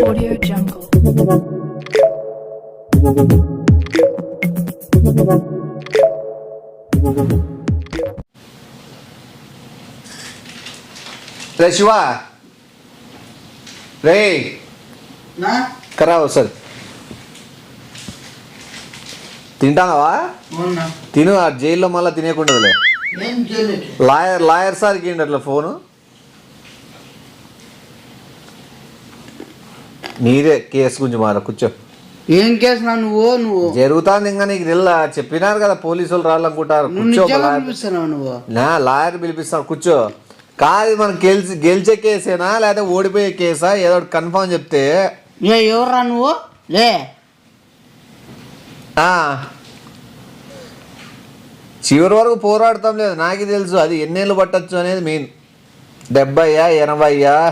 Audio Jungle. రే శివ రే కరావు sir తింటావా? తిను. ఆ జైల్లో మళ్ళీ తినేకుండదులే. లాయర్ సార్కి ఏంటి అట్లా ఫోను? నీదే కేసు గురించి మార కూర్చో. ఏం కేసు? నువ్వు జరుగుతాంది ఇంకా నీకు తెల్లా? చెప్పినారు కదా పోలీసు వాళ్ళు రావాలనుకుంటారు. నువ్వు నా లాయర్ పిలిపిస్తాను కూర్చో. కాదు మనం గెలిచే కేసేనా లేదా ఓడిపోయే కేసా? ఏదో కన్ఫర్మ్ చెప్తే. ఎవరా నువ్వు? లే చివరి వరకు పోరాడతాం లేదు నాకే తెలుసు. అది ఎన్నేళ్ళు పట్టచ్చు అనేది మెయిన్. 70 80 70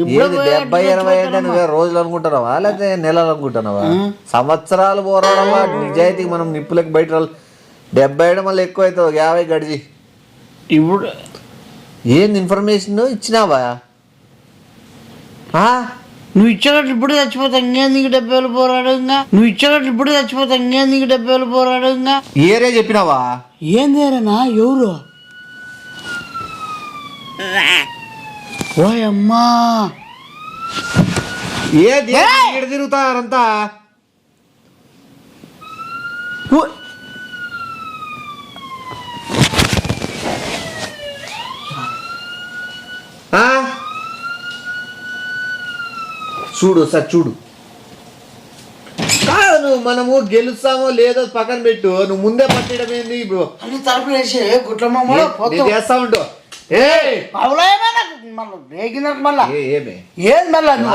80 అంటే నువ్వే రోజులు అనుకుంటున్నావా లేకపోతే నెలలు అనుకుంటున్నావా? సంవత్సరాలు పోరాడాలా నిజాయితీ. మనం నిప్పులకి బయట 70 మళ్ళీ ఎక్కువ అవుతుంది. 50 గడిచి ఇప్పుడు ఏంది ఇన్ఫర్మేషన్ ఇచ్చినావా? నువ్వు ఇచ్చేటట్లు ఇప్పుడు చచ్చిపోతా ఇంకేందుకు 70 పోరాడు. ఇంకా నువ్వు ఇచ్చేటట్లు ఇప్పుడు చచ్చిపోతా ఇంకేందుకు 70 పోరాడు. ఇంకా ఏరే చెప్పినావా? ఏందేరనా? ఎవరు? ఓయమ్మా ఏది తిరుగుతారంతా? చూడు సార్ చూడు. కాదు మనము గెలుస్తామో లేదో పక్కన పెట్టు. నువ్వు ముందే పట్టడం ఏంది? అన్ని తలుపులు వేసి గుట్లమ్మ చేస్తా ఉండు.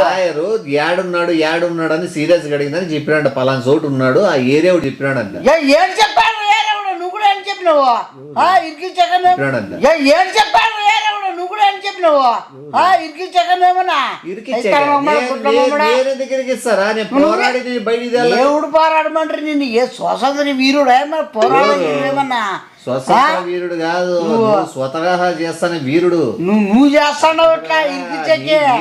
లాయరు ఏడున్నాడు అని సీరియస్ గా అడిగిందని చెప్పినాడు. పలానా చోటు ఉన్నాడు ఆ ఏరియా చెప్పినాడు అంట. ఏం చెప్పాడు? నువ్వు కూడా ఏం చెప్పినావు? ఏం చెప్పాడు? నువ్వు కూడా ఏం చెప్పినావు? దేవుడు పోరాడమంటారు నిన్ను. ఏ స్వతంత్ర వీరుడు ఏమన్నా పోరాడమన్నా? స్వతంత్ర వీరుడు కాదు, స్వతగా చేస్తానే వీరుడు. నువ్వు చేస్తావు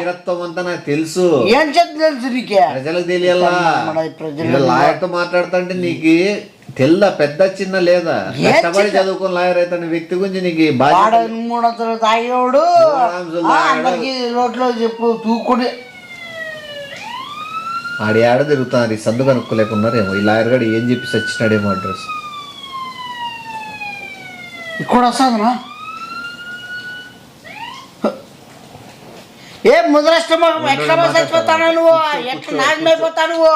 వీరత్వం అంతా నాకు తెలుసు. ఏం తెలుసు నీకే? ప్రజలకు తెలియాలా? లాయర్తో మాట్లాడుతుంటే నీకు తెల్ల పెద్ద చిన్న లేదా? కష్టపడి చదువుకుని లాయర్ అయితే వ్యక్తి గురించి నీకు బాగా 300 తాగేవాడు అందరికి రోడ్లో చెప్పు తూకుడి ఆడి ఆడ తిరుగుతున్నారు. ఈ సందు కనుక్కోలేకున్నారేమో. ఈ లాయర్ గడు ఏం చెప్పి చచ్చినాడేమో అడ్రస్ ఇక్కడ వస్తుందనా? ఏ ముద్రష్టం ఎట్లా చచ్చిపోతాను నువ్వు? ఎట్లా నాశనం అయిపోతావు నువ్వు?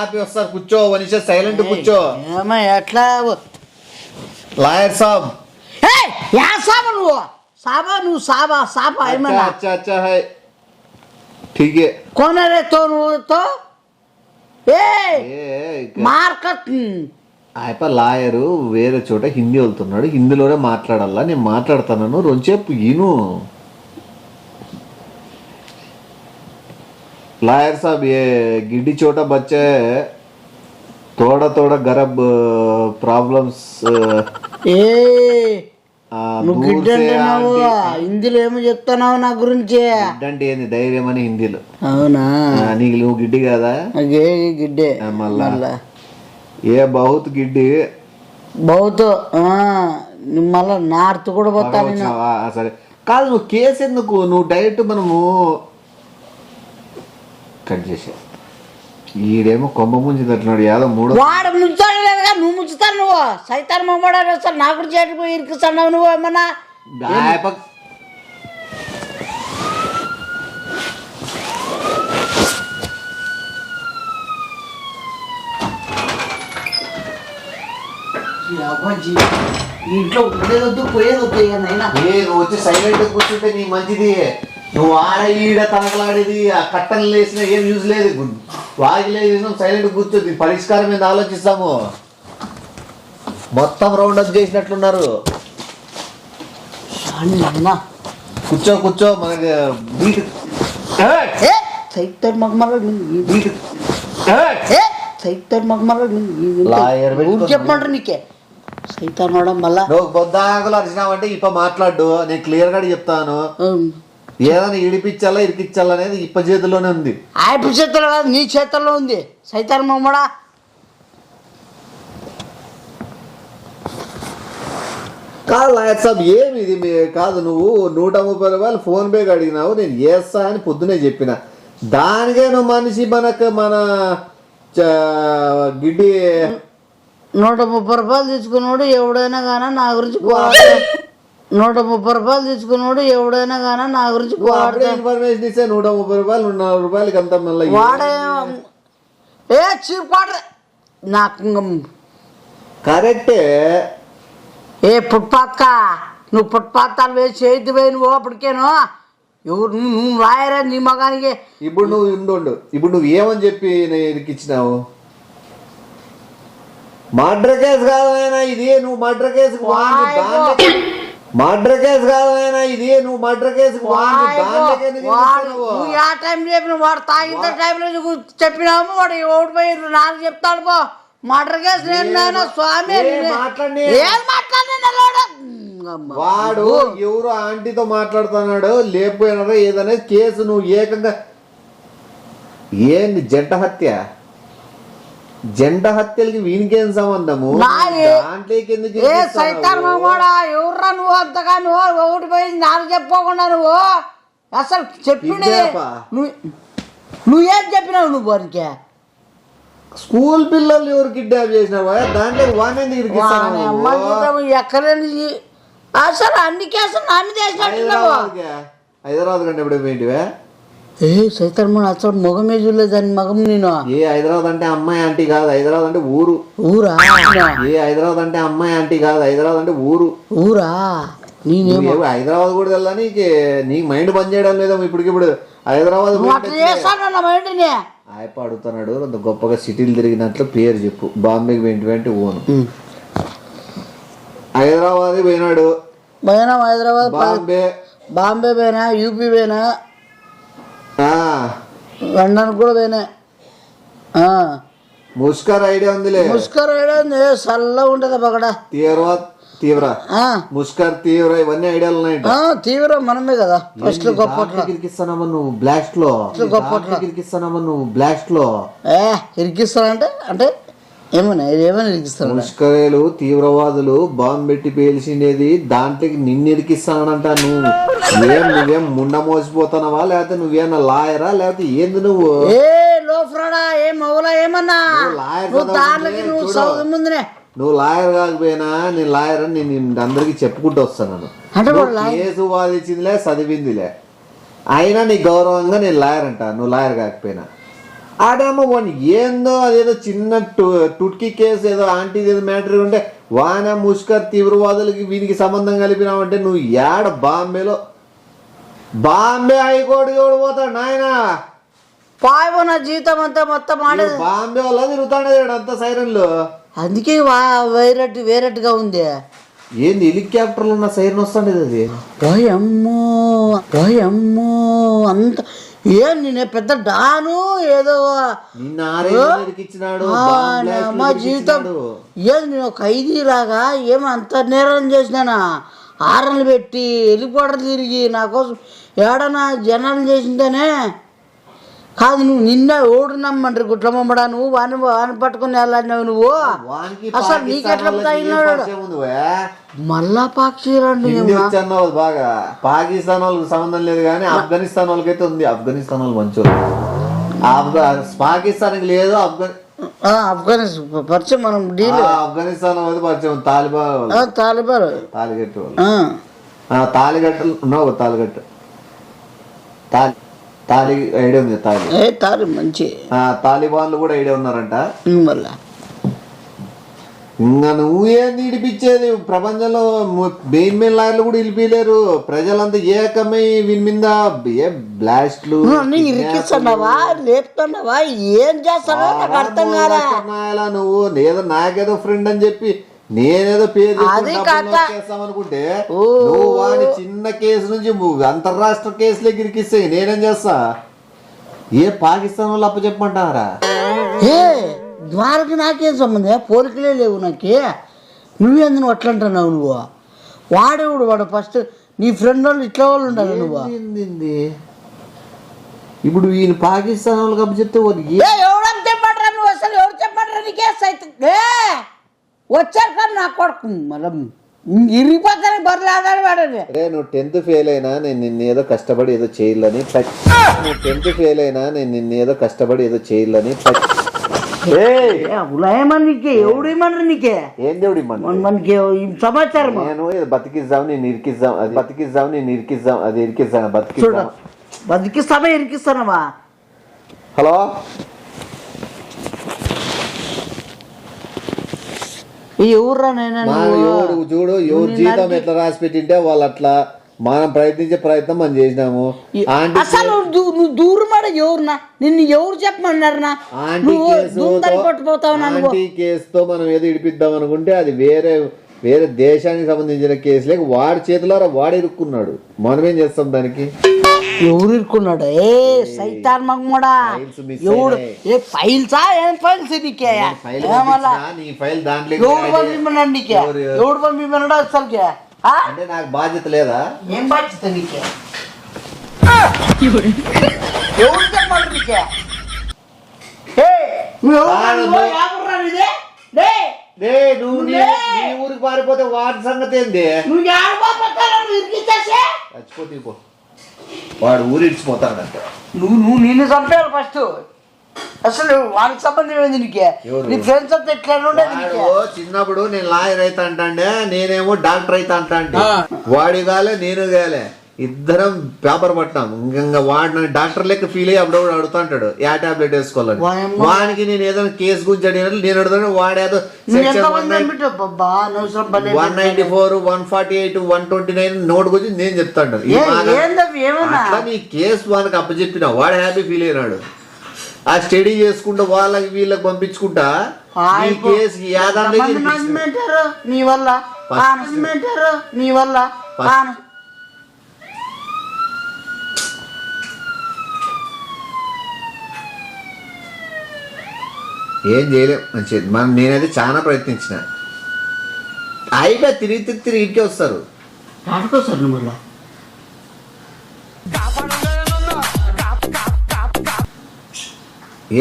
ఆపి వస్తారు. కూర్చో మనిషి సైలెంట్ కూర్చో. ఎట్లా లాయర్ సాబ్? యా సాబా నువ్వు? సాబా నువ్వు? సాబా సాబా ఏమన్నా? अच्छा अच्छा है ठीक है. कौन है रे तो మార్కట్ ఆయప లాయరు వేరే చోట హిందీ వెళ్తున్నాడు. హిందీలోనే మాట్లాడాలా. నేను మాట్లాడుతున్నాను రొంచేపు ఈను. लायर साहब ये गिड्डी छोटा बच्चा है, थोड़ा थोड़ा गरब प्रॉब्लम्स హిందీలో ఏమో చెప్తున్నావు నా గురించి? అంటే ఏంది ధైర్యం అని హిందీలో. అవునా? నీకు నువ్వు గిడ్డి కదా? గిడ్డే మళ్ళా ఏ బహుత్ గిడ్డి బహుత్ మళ్ళా నార్త్ కూడా పోతాను. సరే కాదు నువ్వు కేసు ఎందుకు? నువ్వు డైరెక్ట్ మనము కట్ చేసా. ఈడేమో కొమ్మ ముంచి తట్టినాడు. యాదో మూడు వాడు ముంచాడు లేదుగా. నువ్వు ముంచుతాను నువ్వు. సైతాన్ మమ్మడాడు వస్తాను నా గురించి పోయి ఇరికిస్తున్నావు నువ్వు. ఏమన్నా ఇంట్లో ఉండేదొద్దు పోయేదొద్దు. నువ్వు వచ్చి సైలెంట్ కూర్చుంటే నీ మంచిది. నువ్వు ఆడ ఈడ తనకలాడేది ఆ కట్టలు వేసినా ఏం యూజ్ లేదు. వాగిలేదు సైలెంట్ కూర్చోద్ది. పరిష్కారం మీద ఆలోచిస్తాము. మొత్తం రౌండ్ అప్ చేసినట్లున్నారు. కూర్చో కూర్చో. మనకి చెప్పమంటారు నీకే సైతానోడా మళ్ళా నువ్వు బొద్దాకులు అరిచినావంటే ఇప్ప మాట్లాడు, నేను క్లియర్ గా చెప్తాను. ఏదైనా ఇడిపించాలా ఇరికిచ్చాలా అనేది ఇప్ప చేతుల్లోనే ఉంది. ఆయన చేతుల్లో కాదు, నీ చేతుల్లో ఉంది సైతాన్ మొమ్మడా. కాదు లాయర్ సాబ్, ఏమి ఇది కాదు, నువ్వు 130 రూపాయలు ఫోన్ పేకి అడిగినావు, నేను చేస్తా అని పొద్దునే చెప్పిన. దానికే నువ్వు మనిషి మన గిడ్డి 130 రూపాయలు తీసుకున్నాడు ఎవడైనా కానీ నా గురించి 130 రూపాయలు తీసుకున్నాడు ఎవడైనా కానీ నా గురించి ఇన్ఫర్మేషన్ ఇస్తే 130 రూపాయలు 140 రూపాయలకి అంత మళ్ళీ వాడే ఏ చీపాడు నాకు కరెక్టే. ఏ ఫుట్పాత్ కా నువ్వు ఫుట్పాత్ వేసి చేతి పోయి నువ్వు అప్పటికేను ఎవరు నువ్వు రాయరా నీ మగానికి. ఇప్పుడు నువ్వు ఉండు, ఇప్పుడు నువ్వు ఏమని చెప్పి ఇరికిచ్చినావు? మర్డర్ కేసు కాదు నాయనా ఇది, నువ్వు మర్డర్ కేసు మర్డర్ కేసు కాదు నాయనా ఇది, నువ్వు మర్డర్ కేసు నువ్వు ఆ టైం చెప్పిన వాడు తాగిన టైంలో చెప్పినాము వాడు ఓడిపోయి నాకు చెప్తాడు పో మర్డర్ కేసు నేను స్వామి ఏం మాట్లాడినా వాడు ఎవరు ఆంటీతో మాట్లాడుతున్నాడు లేకపోయినారో ఏదనేది కేసు నువ్వు ఏకంగా ఏంది జంట హత్యలకి వీనికేం సంబంధము? దాంట్లోకి ఎందుకు ఎవర్రా నువ్వు అంతగా నువ్వు ఓడిపోయింది నాకు చెప్పుకోకుండా నువ్వు అసలు చెప్పిండే నువ్వేం చెప్పినావు నువ్వు వారికి? స్కూల్ పిల్లలు ఎవరు కిడ్నాప్ చేసినావా? దాంట్లో వాడిని ఎక్కడని అసలు అన్ని కేసులు నా మీద వేసినట్టున్నావు. హైదరాబాద్ కంటే ఎప్పుడు పోయింటివే? ఏ సైతన్మోహన్ అసలు మొగమే చూడలేదు దాని మగం నేను. ఏ హైదరాబాద్ అంటే అమ్మాయి ఆంటీ కాదు, హైదరాబాద్ అంటే ఊరా. ఏ హైదరాబాద్ అంటే అమ్మాయి ఆంటీ కాదు, హైదరాబాద్ అంటే ఊరా. నేనేమో హైదరాబాద్ కూడా తెల్లా నీకు మైండ్ పని చేయడం లేదా ఇప్పటికిప్పుడు? హైదరాబాద్ ఆయప్ప అడుగుతున్నాడు, అంత గొప్పగా సిటీలు తిరిగినట్లు పేరు చెప్పు. బాంబేకి వెంటి ఓను హైదరాబాద్ పోయినాడు. హైదరాబాద్ బాంబే పోయినా, యూపీ పోయినా, లండన్ కూడా పోయినా. ముస్కర్ ఐడియా ఉందిలే, ముస్కర్ ఐడియా ఉంది, చల్లగా ఉంటది పగడ. తీవ్ర ముస్కర్ తీవ్ర ఇవన్నీ ఐడియాలు ఉన్నాయి. తీవ్ర మనమే కదా ఫస్ట్ ఇరికిస్తానమ్మా నువ్వు బ్లాస్ట్ లో, ఇరికిస్తానమ్మా నువ్వు బ్లాస్ట్ లో. ఇరికిస్తానంటే అంటే ఏమన్నా ఇరికిస్తాను? ముష్కరేలు తీవ్రవాదులు బాంబు పెట్టి పేల్చిండేది దాంట్లోకి నిన్ను ఇరికిస్తానంట. నువ్వేం ముండ మోసిపోతున్నావా లేకపోతే నువ్వేమన్నా లాయరా లేకపోతే ఏంది నువ్వు? నువ్వు లాయర్ కాకపోయినా నేను లాయర్ అని నేను అందరికి చెప్పుకుంటూ వస్తాను. కేసు వాదించిందిలే చదివిందిలే, అయినా నీ గౌరవంగా నేను లాయర్ అంట. నువ్వు లాయర్ కాకపోయినా ఆడేమో వాడిని ఏందో అదేదో చిన్న టుట్కీ కేసు ఏదో ఆంటీది ఏదో మ్యాటర్ ఉంటే వాన ముష్కర్ తీవ్రవాదులకి వీనికి సంబంధం కలిపినావంటే నువ్వు ఏడ బాంబే హైకోర్టు చూడబోతాడు నాయన. పాయబో నా జీవితం అంతా మొత్తం బాంబే వల్ల తిరుగుతాడు అంతా సైరన్లు. అందుకే వేరేట్టుగా ఉంది. ఏంది హెలికాప్టర్లో ఉన్న సైరన్ వస్తుండేది అది? పోయమ్మో అంత ఏం నేనే పెద్ద డాను ఏదో మా జీవితం ఏది నేను ఖైదీలాగా ఏమంత నేరం చేసినానా? ఆరలు పెట్టి వెళ్ళిపోవడం తిరిగి నా కోసం ఏడన్నా జనాలు చేసిందనే కాదు. నువ్వు నిన్న ఓడు నమ్మంటారు గుట్ల మమ్మడా, నువ్వు వాని పట్టుకుని వెళ్ళాడినావు నువ్వు. అసలు నీకెట్లా మళ్ళా పాక్షిరండి బాగా పాకిస్తాన్ వాళ్ళకి సంబంధం లేదు కానీ ఆఫ్ఘనిస్తాన్ వాళ్ళకైతే ఉంది. ఆఫ్ఘనిస్తాన్ వాళ్ళు మంచోళ్ళు, పాకిస్తాన్కి లేదు. ఆఫ్ఘనిస్తాన్ పరిచయం మనం ఆఫ్ఘనిస్తాన్ వాళ్ళది పరిచయం. తాలిబాన్ తాలిగట్టు తాలిగట్టలు ఉన్నావు. తాలి ఐడియా ఉంది. తాలి మంచి తాలిబాన్లు కూడా ఐడియా ఉన్నారంట. ఇంకా నువ్వేంది ఇడిపించేది? ప్రపంచంలో మెయిన్ లాయర్లు కూడా ఇడిపిలేరు. ప్రజలంతా ఏకమై వీని మీద ఏ బ్లాస్ట్లు ఇరికిస్తున్నావా లేపుతున్నావా ఏం చేస్తావా నాకు అర్థం కాదా? నువ్వు ఏదో నాకేదో ఫ్రెండ్ అని చెప్పి నేనేదో పేరు చేస్తామనుకుంటే నువ్వు వాడి చిన్న కేసు నుంచి అంతర్రాష్ట్ర కేసులోకి ఇరికిస్తే నేనేం చేస్తా? ఏ పాకిస్తాన్ వాళ్ళు అప్పచెప్పమంటారా? ద్వారకి నాకేం సంబంధం? పోలికలే లేవు నాకే. నువ్వేందుకు అట్లా అంటున్నావు నువ్వు? వాడేవాడు వాడు ఫస్ట్ నీ ఫ్రెండ్ వాళ్ళు ఇట్లా వాళ్ళు ఉండాలి నువ్వు. ఏంది ఇప్పుడు ఈయన పాకిస్తాన్ వాళ్ళు కప్పు చెప్తే ఎవడని చెప్పాడరా నువ్వు? అసలు ఎవరు చెప్పాడరా నీకే సైతం వచ్చారు కానీ నా కొడుకు మనం ఇరిగిపోతాను బర్రెలు ఆడాలి వాడని. అరే నువ్వు 10th ఫెయిల్ అయినా నేను నిన్నేదో కష్టపడి ఏదో చేయాలని, నువ్వు 10th ఫెయిల్ అయినా నేను నిన్నేదో కష్టపడి ఏదో చేయాలని. నీకే ఎవడేమన్నా నీకే ఏం దేవుడు మనకి సమాచారం నేను బతికిద్దాం నేను ఇరికిద్దాం, అది బతికిద్దాం నేను ఇరికిద్దాం, అది ఇరికిద్దాం బతికిద్దాం. బతికిస్తామా ఇరికిస్తానమ్మా? హలో ఎవరురా నేను ఎవరు చూడు, ఎవరు జీతం ఎట్లా రాసి పెట్టింటే వాళ్ళు అట్లా మనం ప్రయత్నించే ప్రయత్నం మనం చేసినాము. అసలు నువ్వు దూరం ఎవరునా? నిన్ను ఎవరు చెప్పమన్నారునా? ఆంటీ కేసుతో మనం ఏదో ఇడిపిద్దాం అనుకుంటే అది వేరే దేశానికి సంబంధించిన కేసు లేక వాడి చేతిలో వాడు ఇరుక్కున్నాడు. మనమేం చేస్తాం దానికి? ఎవరు ఇరుక్కున్నాడు? ఏ సైతాన్ మగముడా, ఎవడు ఏ ఫైల్సా? ఏం ఫైల్స్ నీకే? నీ ఫైల్ దాంట్లో ఎవడు పంపిమన్నాడు నీకే? ఎవడు పంపిమన్నాడు అసలుకే? అంటే నాకు బాధ్యత లేదా? ఏం బాధ్యత నీకే? ఎవరు చెప్పాలి నీకే? నువ్వు నీ ఊరికి పారిపోతే వాడి సంగతి ఏంది? చచ్చిపోతే వాడు ఊరు ఇడిచిపోతాడంట. నువ్వు నిన్ను చంపేయాలి ఫస్ట్. అసలు వానికి సంబంధం ఏంది నీకే? నీ ఫ్రెండ్స్ అంతా ఎట్లా ఉండేది? చిన్నప్పుడు నేను లాయర్ అయితే అంటాండే, నేనేమో డాక్టర్ అయితే అంటాంటే, వాడి గాలే నేను గాలే ఇద్దరం పేపర్ పట్టాం. ఇంకా వాడిని డాక్టర్ లెక్క ఫీల్ అయ్యి అప్పుడప్పుడు అడుగుతా అంటాడు ఏ టాబ్లెట్ వేసుకోవాలని. వానికి నేను ఏదైనా కేసు గురించి అడిగినట్లు నేను అడుగుతాను. వాడేదో 194, 148, 129 నోట్ గురించి నేను చెప్తాను. అట్లా నీ కేసు వానికి అప్పచెప్పిన వాడు హ్యాపీ ఫీల్ అయినాడు. ఆ స్టడీ చేసుకుంటా వాళ్ళకి వీళ్ళకి పంపించుకుంటా ఈ కేసు నీ వల్ల నీ వల్ల ఏం చేయలేం మంచిది. మనం నేనైతే చాలా ప్రయత్నించిన అయిపోయి తిరిగి ఇంటికి వస్తారు.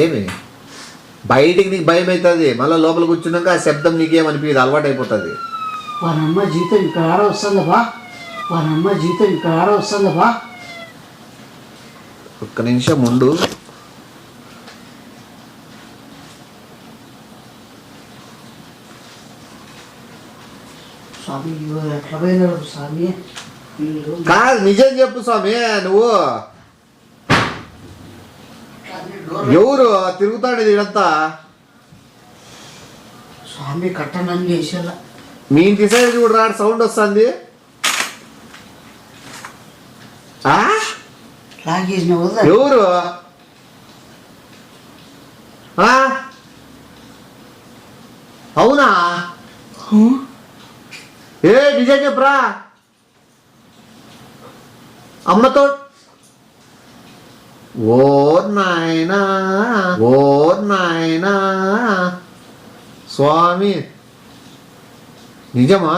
ఏమి బయటికి నీకు భయం అవుతుంది, మళ్ళీ లోపల కూర్చున్నాక ఆ శబ్దం నీకేమనిపించదు, అలవాటు అయిపోతుంది. వాళ్ళమ్మ జీతం ఇక్కడ ఆడ వస్తుందబ్బా, వాళ్ళమ్మ జీతం ఇక్కడ ఆడ వస్తుందబ్బా. ఒక్క నిమిషం ముందు స్వామి ఎట్లా పోయినాడు స్వామి? కాదు నిజం చెప్పు స్వామి, నువ్వు ఎవరు తిరుగుతాడు ఇదంతా? స్వామి కట్టనని చేసేలా మీ ఇంటి సైడ్ చూడు రాడు సౌండ్ వస్తుంది. ఎవరు? అవునా? ఏ నిజం చెప్పరా? అమ్మతో ఓ నాయనా స్వామి నిజమా?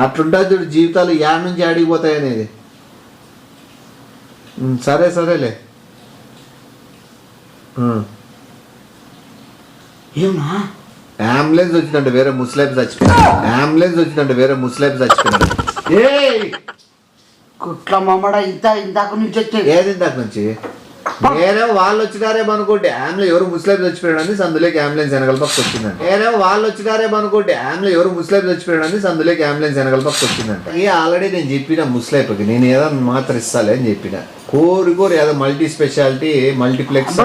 అట్లుంటుంది చూడు జీవితాలు యాడ్ నుంచి ఆడిపోతాయి అనేది. సరేలే. అంబులెన్స్ వచ్చిందంటే వేరే ముస్లిం చచ్చిపోయినాడు. ఏ కుట్ల మమ్మడ ఇందాక నుంచి వచ్చేది ఏది ఇందాక నుంచి? నేనేమో వాళ్ళు వచ్చినారేమో అనుకోండి ఆమెలో ఎవరు ముస్లిం చచ్చిపోయాడని సందులోకి అంబులెన్స్ వెనకాల పక్క వచ్చిందంట. నేనేమో వాళ్ళు వచ్చినారేమో అనుకోండి ఆమెలో ఎవరు ముస్లిం చచ్చిపోయాడని సందులోకి అంబులెన్స్ వెనకాల పక్క వచ్చిందంట. ఇక ఆల్రెడీ నేను చెప్పిన ముస్లింకి నేను ఏదో మాత్రం ఇస్తాలే అని చెప్పిన. కోరి ఏదో మల్టీ స్పెషాలిటీ మల్టీప్లెక్స్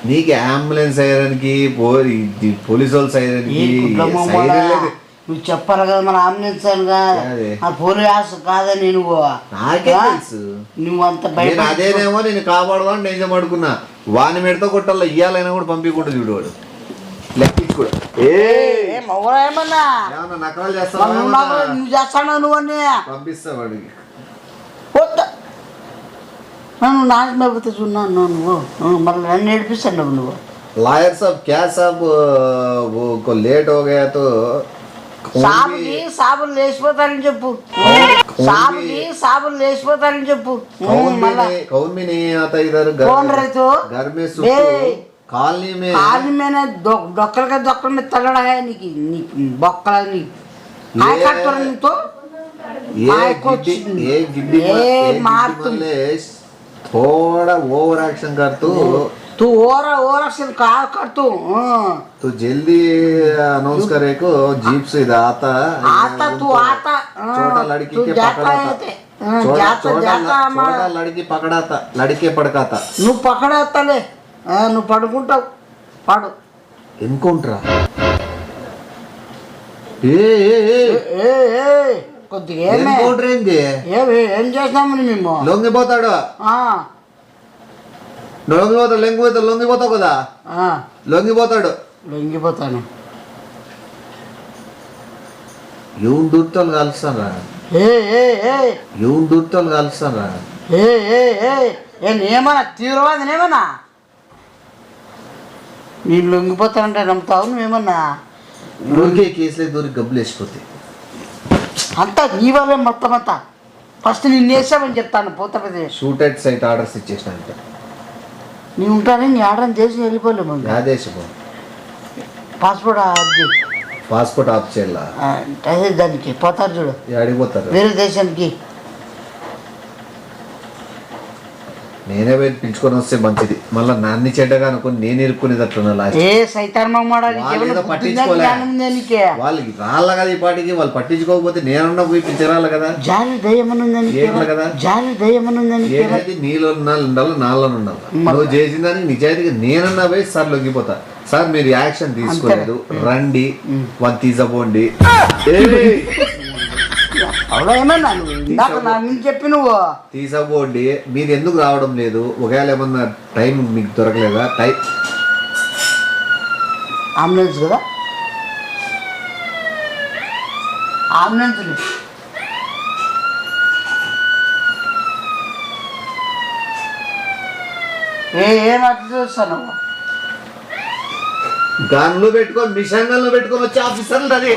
నీకు అంబులెన్స్ అయ్యడానికి పోలీసు వాళ్ళు సైరన్కి నువ్వు చెప్పాలి కదా మన అంబులెన్స్ పోలీసు కాదని నువ్వు నాకే తెలుసు. నువ్వు అంత అదేనేమో నేను కాపాడదాని నేను పడుకున్నా. వాని మెడతో కొట్టాల ఇయ్యాలైనా కూడా పంపించకుండా చూడవాడు లెక్కించి కూడా ఏమన్నా నకరాలు నువ్వు చేస్తాను నువ్వు అని పంపిస్తా వాడికి. నన్ను నాశనం అయిపోతే చూన్నాను నువ్వు మళ్ళీ నన్ను నేర్పిస్తాను నువ్వు लायर साहब क्या साहब वो को लेट हो गया तो సాబుకి సాబులు లేచిపోతారని చెప్పు సాబుకి సాబులు లేచిపోతారని చెప్పు कौन भी नहीं आता इधर कौन रहे तो घर में कॉलोनी में కాలి మీద డొక్కలగా డొక్కల మీద తగడా నీకు బొక్కల నీకు काय काटतो रे तो एक गिड्डी थोड़ा ओवर एक्शन कर तू ओवर एक्शन का कर तू जल्दी अनाउंस करे को जीप से इधर आता तू आता छोटा लड़की के पकड़ाता छोटा लड़की पकड़ाता लड़के पड़काता నువ్వు పకడేస్తాలే నువ్వు పడుకుంటావు పాడు ఎన్కౌంటరా కొద్దిగా ఏం చేస్తామని మేము లొంగిపోతాడు లొంగిపోతావు కదా లొంగిపోతాను ఎవరు దూర్తలు కలుస్తారా ఎవరు దూర్తలు కలుస్తారా ఏమన్నా తీవ్రవాదనేమన్నా నేను లొంగిపోతానంటే నమ్ముతావు నువ్వేమన్నా ఊరికే కేసులే దూరి గబ్బులు వేసిపోతాయి అంతా నీ వల్లే మొత్తం అంతా ఫస్ట్ నిన్ను వేసామని చెప్తాను పోతే షూట్ అట్ సైట్ ఆర్డర్స్ ఇచ్చేసిన నీ ఉంటానే నీ ఆర్డర్ చేసి వెళ్ళిపోలేము దేశం పాస్పోర్ట్ ఆఫ్ చేయాల అదే దానికి పోతారు చూడు అడిగిపోతారు వేరే దేశానికి నేనే పోయి పిలుచుకొని వస్తే మంచిది మళ్ళీ నాన్ని చెడ్డగా అనుకుని నేను ఇరుక్కునేది అట్లా వాళ్ళకి రాళ్ళ కదా ఈ పాటికి వాళ్ళు పట్టించుకోకపోతే నేనన్నా పోయి పిలిచరాలి కదా జాలి దయ్యమనుందని కదా జాలి దయ్యమనుందని నీలో ఉండాలి నాలో ఉండాలి నువ్వు చేసిన దానికి నిజాయితీగా నేనన్నా పోయి సార్ లొంగిపోతా సార్ మీరు యాక్షన్ తీసుకోలేదు రండి వాళ్ళు తీసపోండి ఏమన్నా నాకు చెప్పి నువ్వు తీసపోండి మీరు ఎందుకు రావడం లేదు ఒకవేళ ఏమన్నా టైం మీకు దొరకలేదా టైం అంబులెన్స్ కదా అంబులెన్స్ ఏం అర్థం చూస్తాను గన్లు పెట్టుకొని మిషన్ గన్లు పెట్టుకొని వచ్చి ఆఫీసర్లు అది